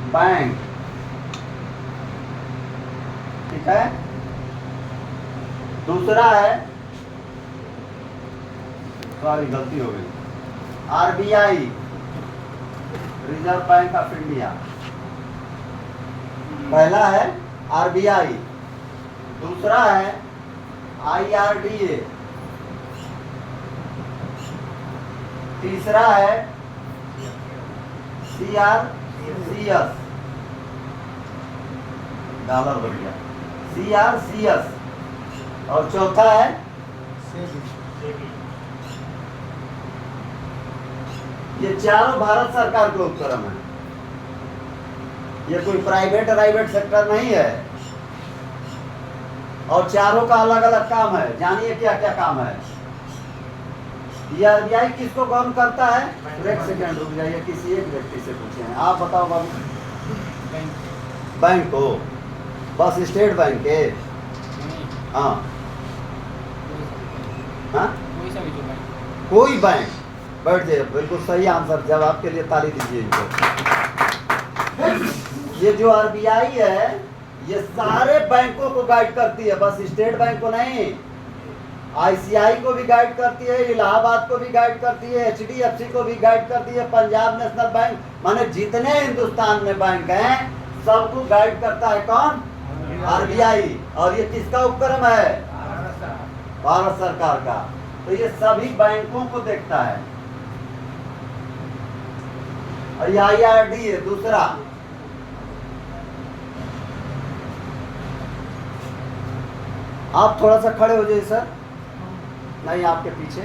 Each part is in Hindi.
बैंक, ठीक है। दूसरा है, सॉरी गलती हो गई, RBI, reserve bank of India. पहला है आरबीआई, दूसरा है आईआरडीए, तीसरा है सीआरसीएस, डॉलर बढ़ गया, सीआरसीएस, और चौथा है ये चारों भारत सरकार के उपक्रम है। ये कोई प्राइवेट सेक्टर नहीं है, और चारों का अलग अलग काम है। जानिए क्या क्या काम है। ये आरबीआई किसको गवर्न करता है? एक सेकंड रुक जाइए, किसी एक व्यक्ति से पूछे हैं। आप बताओ बाबू। बैंक को, बस स्टेट बैंक के? हाँ हाँ, कोई बैंक। बैठ जाइए, बिल्कुल सही आंसर, जवाब के लिए ताली दीजिए इनको। ये जो आरबीआई है ये सारे बैंकों को गाइड करती है, बस स्टेट बैंक को नहीं। आईसीआई को भी गाइड करती है, इलाहाबाद को भी गाइड करती है, एचडीएफसी को भी गाइड करती है, पंजाब नेशनल बैंक, माने जितने हिंदुस्तान में बैंक हैं सबको गाइड करता है कौन? आरबीआई। और ये किसका उपक्रम है? भारत सरकार का। तो ये सभी बैंकों को देखता है। और ये आईआरडी है दूसरा। आप थोड़ा सा खड़े हो जाइए सर, नहीं आपके पीछे।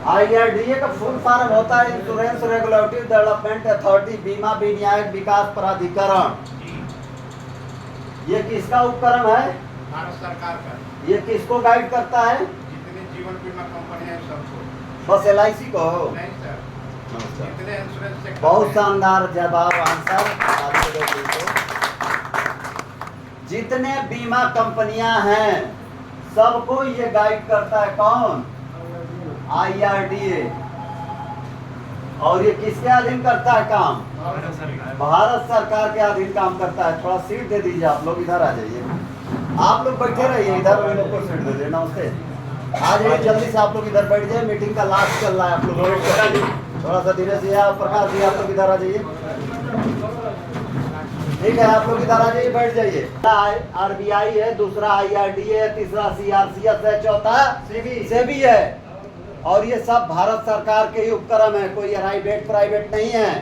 आईआरडीए का फुल फॉर्म होता है इंश्योरेंस रेगुलेटरी डेवलपमेंट अथॉरिटी, बीमा विनियामक विकास प्राधिकरण। ये किसका उपक्रम है? भारत सरकार का। ये किसको गाइड करता है? जितने जीवन बीमा कंपनियां हैं सबको। बस एलआईसी को? नहीं सर, जितने इंश्योरेंस सेक्टर। बहुत शानदार जवाब, आंसर। जितने बीमा कंपनियां हैं सबको ये गाइड करता है कौन? आईआरडीए। और ये किसके अधीन करता है काम? भारत सरकार के अधीन काम करता है। थोड़ा सीट दे दीजिए, आप लोग इधर आ जाइए। आप लोग बैठे रहिए इधर, उन लोग को सीट दे देना। नमस्ते, आ जाइए जल्दी से, आप लोग इधर बैठ जाइए, मीटिंग का लास्ट चल रहा है। आप लोग थोड़ा सा धीरे से, आप प्रकाश जी आप लोग इधर आ जाइए। ठीक है, आप लोग इधर आ जाइए, बैठ जाइए। आरबीआई है, दूसरा आईआरडीए है, तीसरा सीआरसीएस है, चौथा सेबी है। और ये सब भारत सरकार के ही उपक्रम है, कोई प्राइवेट नहीं है।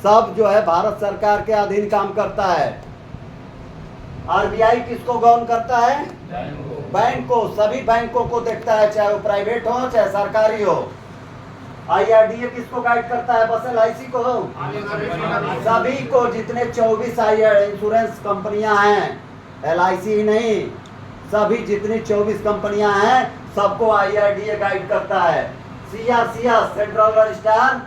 सब जो है भारत सरकार के अधीन काम करता है। आरबीआई किसको गवर्न करता है? बैंक को, सभी बैंकों को देखता है, चाहे वो प्राइवेट हो चाहे सरकारी हो। आईआरडीए किसको गाइड करता है? बस एलआईसी को, सभी को, जितने 24 इंश्योरेंस कंपनियां हैं, एलआईसी ही नहीं, सभी जितनी 24 कंपनियां हैं सबको आईआरडीए गाइड करता है। CRCS, central registrar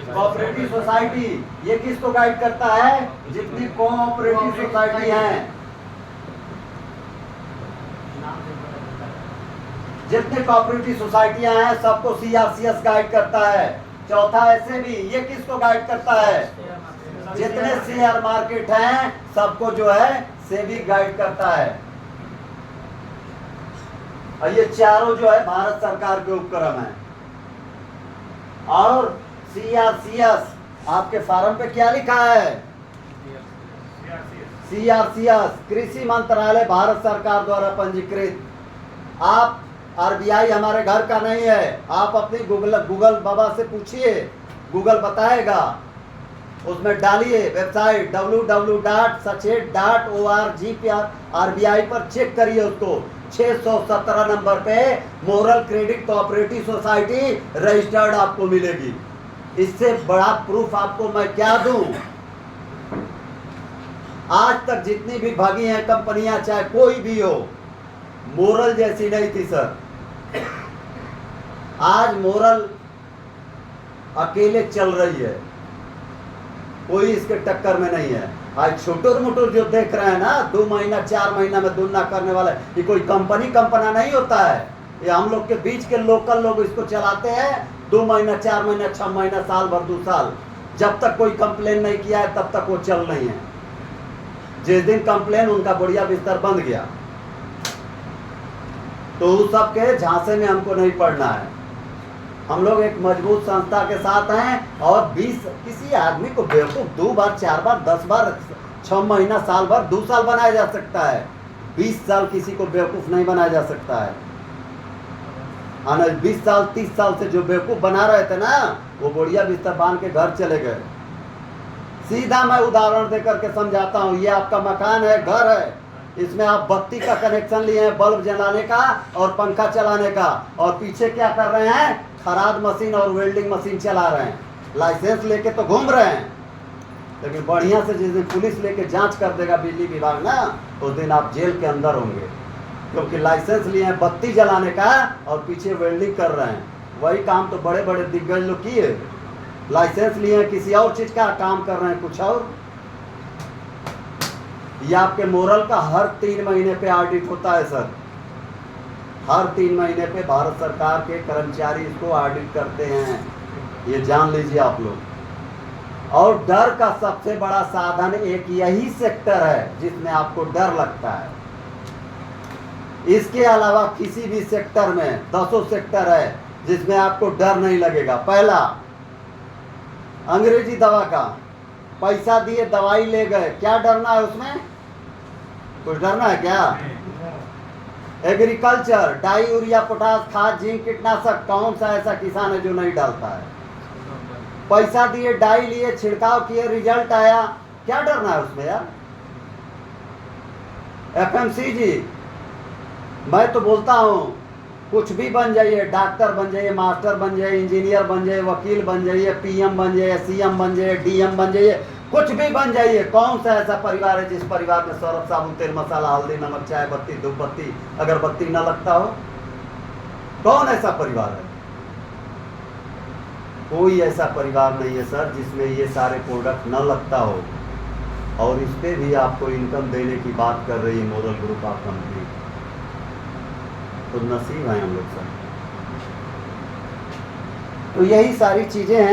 cooperative society, ये किसको गाइड करता है? जितनी कोऑपरेटिव सोसाइटी हैं, जितने कोऑपरेटिव सोसाइटियां हैं सबको सीआरसीएस गाइड करता है। चौथा ऐसे भी, ये किसको गाइड करता है? जितने शेयर मार्केट हैं सबको जो है सेबी गाइड करता है। और ये चारों जो है भारत सरकार के उपक्रम है। और सीआरसीएस आपके फॉर्म पे क्या लिखा है? सीआरसीएस कृषि मंत्रालय भारत सरकार द्वारा पंजीकृत। आप आरबीआई हमारे घर का नहीं है, आप अपनी गूगल बाबा से पूछिए, गूगल बताएगा। उसमें डालिए वेबसाइट www.sachet.org पे आरबीआई पर चेक करिए उसको। 617 नंबर पे moral credit cooperative society registered आपको मिलेगी। इससे बड़ा प्रूफ आपको मैं क्या दूं? आज तक जितनी भी भागी हैं कंपनियां, चाहे कोई भी हो, मोरल जैसी नहीं थी सर। आज मोरल अकेले चल रही है, कोई इसके टक्कर में नहीं है। आज छोटे मोटे जो देख रहे हैं ना, 2 महीना 4 महीना में दुगना करने वाला, ये कोई कंपना नहीं होता है। ये हम लोग के बीच के लोकल लोग इसको चलाते हैं 2 महीना 4 महीना 6 महीना साल भर 2 साल, जब तक कोई कंप्लेन नहीं किया है तब तक वो चल नहीं है। जिस दिन कंप्लेन उनका बढ़िया बिस्तर बंद गया तो उस सब के झांसे में हमको नहीं पड़ना है। हम लोग एक मजबूत संस्था के साथ हैं और 20 किसी आदमी को बेवकूफ 2 बार 4 बार 10 बार 6 महीना साल भर 2 साल बनाया जा सकता है, 20 साल किसी को बेवकूफ नहीं बनाया जा सकता है। 20 साल 30 साल से जो बेवकूफ बना रहे थे ना, वो बढ़िया बिस्तर बांध के घर चले गए। सीधा मैं उदाहरण देकर के समझाता हूँ। ये आपका मकान है, घर है, इसमें आप बत्ती का कनेक्शन लिए हैं, बल्ब जलाने का और पंखा चलाने का, और पीछे क्या कर रहे हैं, खराद मशीन और वेल्डिंग मशीन चला रहे हैं। लाइसेंस लेके तो घूम रहे हैं, लेकिन बढ़िया से जिस दिन पुलिस लेके जांच कर देगा बिजली विभाग ना, उस दिन आप जेल के अंदर होंगे, क्योंकि लाइसेंस लिए हैं बत्ती जलाने का और पीछे वेल्डिंग कर रहे हैं। वही काम तो बड़े बड़े दिग्गज लोग किए, लाइसेंस लिए हैं किसी और चीज का, काम कर रहे हैं कुछ और। ये आपके मोरल का हर 3 महीने पे ऑडिट होता है सर, हर 3 महीने पे भारत सरकार के कर्मचारी इसको ऑडिट करते हैं, ये जान लीजिए आप लोग। और डर का सबसे बड़ा साधन एक यही सेक्टर है जिसमें आपको डर लगता है। इसके अलावा किसी भी सेक्टर में 10 सेक्टर है जिसमें आपको डर नहीं लगेगा। पहला, अंग्रेजी दवा का, पैसा दिए दवाई ले गए, क्या डरना है उसमें, कुछ डरना है क्या? एग्रीकल्चर, डाई यूरिया पोटास खाद जिंक कीटनाशक, कौन सा ऐसा किसान है जो नहीं डालता है? पैसा दिए डाई लिए छिड़काव किए रिजल्ट आया, क्या डरना है उसमें यार? FMCG, मैं तो बोलता हूँ कुछ भी बन जाइए, डॉक्टर बन जाइए, मास्टर बन जाइए, इंजीनियर बन जाइए, वकील बन जाइए, PM बन जाइए, CM बन जाइए, DM बन जाइए, कुछ भी बन जाइए। कौन सा ऐसा परिवार है जिस परिवार में सर्फ साबुन तेल मसाला हल्दी नमक चाय बत्ती धूप बत्ती अगरबत्ती न लगता हो? कौन ऐसा परिवार है? कोई ऐसा परिवार नहीं है सर जिसमें ये सारे प्रोडक्ट न लगता हो, और इस पे भी आपको इनकम देने की बात कर रही है मोरल ग्रुप ऑफ कंपनी। तो नसीब है हम लोग सर। तो यही सारी चीजें हैं।